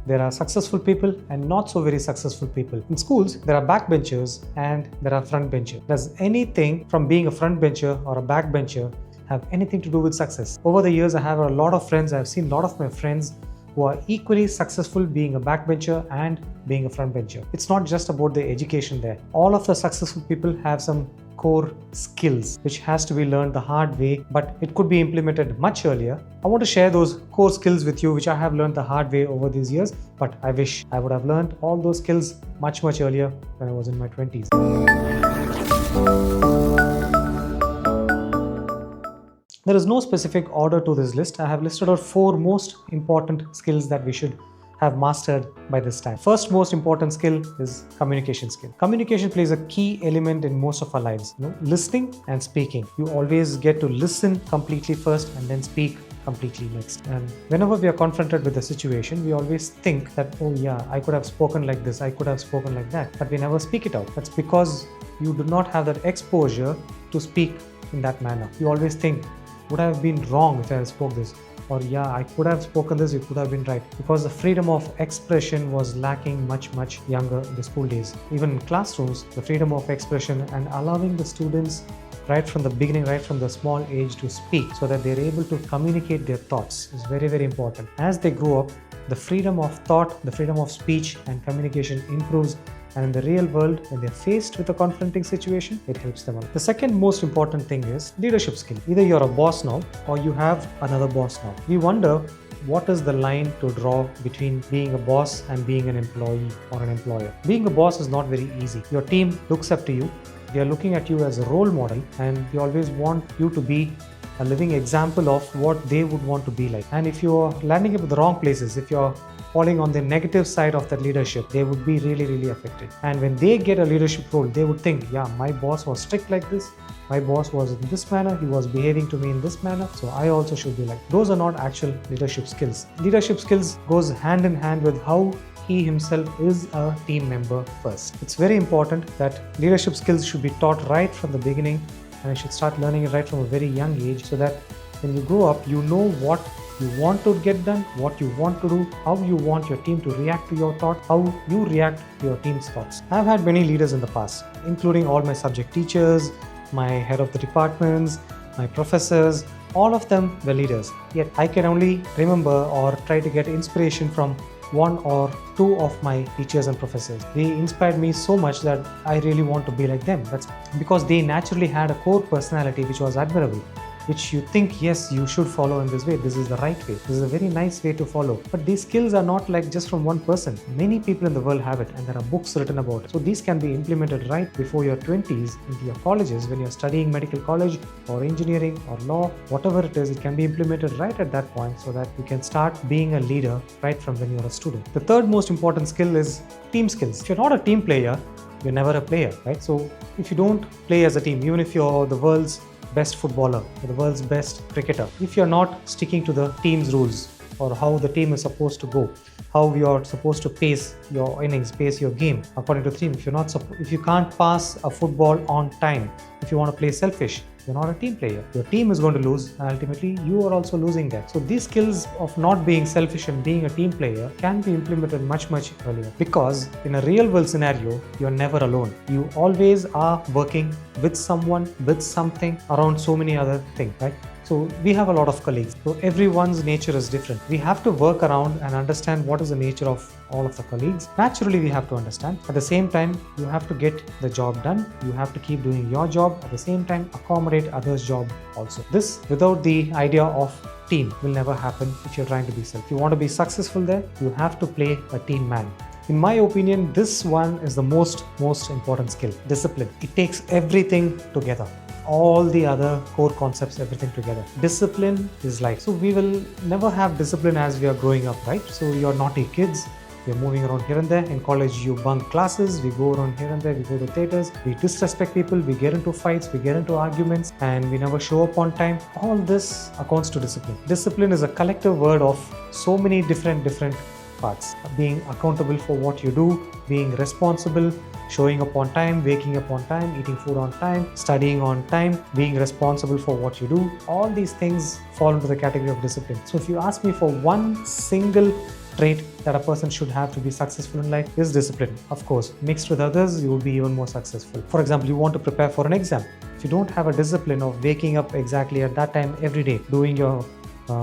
there are successful people and not so very successful people. In schools, there are backbenchers and there are frontbenchers. Does anything from being a frontbencher or a backbencher have anything to do with success? Over the years, I have a lot of friends. I've seen a lot of my friends who are equally successful being a backbencher and being a frontbencher. It's not just about the education there. All of the successful people have some core skills which has to be learned the hard way, but it could be implemented much earlier. I want to share those core skills with you which I have learned the hard way over these years, but I wish I would have learned all those skills much earlier when I was in my 20s. There is no specific order to this list. I have listed out 4 most important skills that we should have mastered by this time. First most important skill is communication skill. Communication plays a key element in most of our lives. Listening and speaking. You always get to listen completely first and then speak completely next. And whenever we are confronted with a situation, we always think that, oh yeah, I could have spoken like this, I could have spoken like that, but we never speak it out. That's because you do not have that exposure to speak in that manner. You always think, would I have been wrong if I had spoke this? Or yeah, I could have spoken this, it could have been right. Because the freedom of expression was lacking much younger in the school days. Even in classrooms, the freedom of expression and allowing the students right from the beginning, right from the small age to speak so that they're able to communicate their thoughts is very important. As they grow up, the freedom of thought, the freedom of speech and communication improves. And in the real world, when they're faced with a confronting situation, it helps them out. The second most important thing is leadership skill. Either you're a boss now or you have another boss now. We wonder what is the line to draw between being a boss and being an employee or an employer. Being a boss is not very easy. Your team looks up to you. They are looking at you as a role model and they always want you to be a living example of what they would want to be like. And if you're landing up at the wrong places, if you're falling on the negative side of that leadership, they would be really affected. And when they get a leadership role, they would think, yeah, my boss was strict like this, my boss was in this manner, he was behaving to me in this manner, so I also should be like. Those are not actual leadership skills. Leadership skills goes hand in hand with how he himself is a team member first. It's very important that leadership skills should be taught right from the beginning, and you should start learning it right from a very young age so that when you grow up, you know what you want to get done, what you want to do, how you want your team to react to your thought, how you react to your team's thoughts. I've had many leaders in the past, including all my subject teachers, my head of the departments, my professors, all of them were leaders. Yet I can only remember or try to get inspiration from 1 or 2 of my teachers and professors. They inspired me so much that I really want to be like them. That's because they naturally had a core personality which was admirable, which you think, yes, you should follow in this way. This is the right way. This is a very nice way to follow. But these skills are not like just from one person. Many people in the world have it and there are books written about it. So these can be implemented right before your 20s into your colleges when you're studying medical college or engineering or law, whatever it is, it can be implemented right at that point so that you can start being a leader right from when you're a student. The third most important skill is team skills. If you're not a team player, you're never a player, right? So if you don't play as a team, even if you're the world's best footballer or the world's best cricketer, if you're not sticking to the team's rules or how the team is supposed to go, how you're supposed to pace your innings, pace your game according to the team, if you can't pass a football on time, if you want to play selfish, you're not a team player. Your team is going to lose and ultimately you are also losing that. So these skills of not being selfish and being a team player can be implemented much earlier, because in a real world scenario, you're never alone. You always are working with someone, with something, around so many other things, right? So we have a lot of colleagues. So everyone's nature is different. We have to work around and understand what is the nature of all of the colleagues. Naturally, we have to understand. At the same time, you have to get the job done. You have to keep doing your job. At the same time, accommodate others' job also. This, without the idea of team, will never happen if you're trying to be self. If you want to be successful there, you have to play a team man. In my opinion, this one is the most important skill. Discipline. It takes everything together. All the other core concepts, everything together. Discipline is life. So we will never have discipline as we are growing up, right? So you're naughty kids, we're moving around here and there. In college, you bunk classes, we go around here and there, we go to theaters, we disrespect people, we get into fights, we get into arguments, and we never show up on time. All this accounts to discipline. Discipline is a collective word of so many different parts. Being accountable for what you do, being responsible, showing up on time, waking up on time, eating food on time, studying on time, being responsible for what you do. All these things fall into the category of discipline. So if you ask me for one single trait that a person should have to be successful in life is discipline. Of course, mixed with others, you will be even more successful. For example, you want to prepare for an exam. If you don't have a discipline of waking up exactly at that time every day, doing your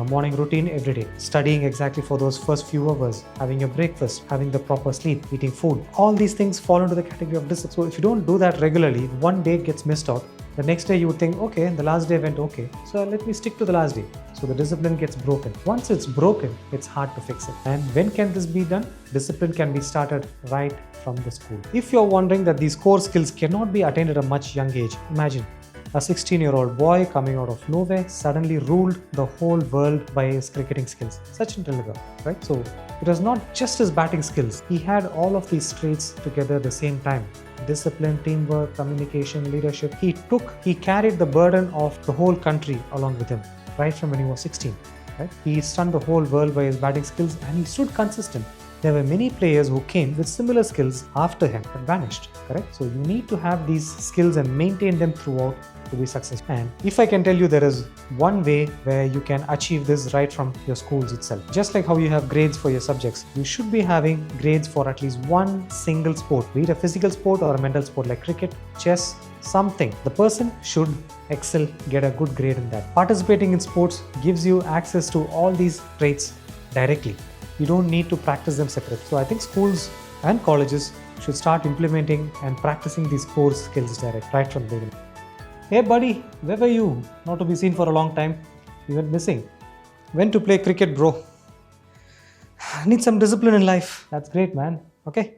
morning routine every day, studying exactly for those first few hours, having your breakfast, having the proper sleep, eating food, all these things fall into the category of discipline. So if you don't do that regularly, one day gets missed out. The next day you would think, okay, the last day went okay, so let me stick to the last day. So the discipline gets broken. Once it's broken, it's hard to fix it. And when can this be done? Discipline can be started right from the school. If you're wondering that these core skills cannot be attained at a much young age, imagine a 16-year-old boy coming out of nowhere suddenly ruled the whole world by his cricketing skills. Sachin Tendulkar, right? So it was not just his batting skills. He had all of these traits together at the same time. Discipline, teamwork, communication, leadership. He carried the burden of the whole country along with him, right from when he was 16. Right? He stunned the whole world by his batting skills and he stood consistent. There were many players who came with similar skills after him but vanished, correct? So you need to have these skills and maintain them throughout to be successful. And if I can tell you, there is one way where you can achieve this right from your schools itself. Just like how you have grades for your subjects, you should be having grades for at least one single sport, be it a physical sport or a mental sport like cricket, chess, something. The person should excel, get a good grade in that. Participating in sports gives you access to all these traits directly. You don't need to practice them separate. So I think schools and colleges should start implementing and practicing these core skills right from the beginning. Hey buddy, where were you? Not to be seen for a long time. You went missing. When to play cricket, bro? Need some discipline in life. That's great, man. Okay.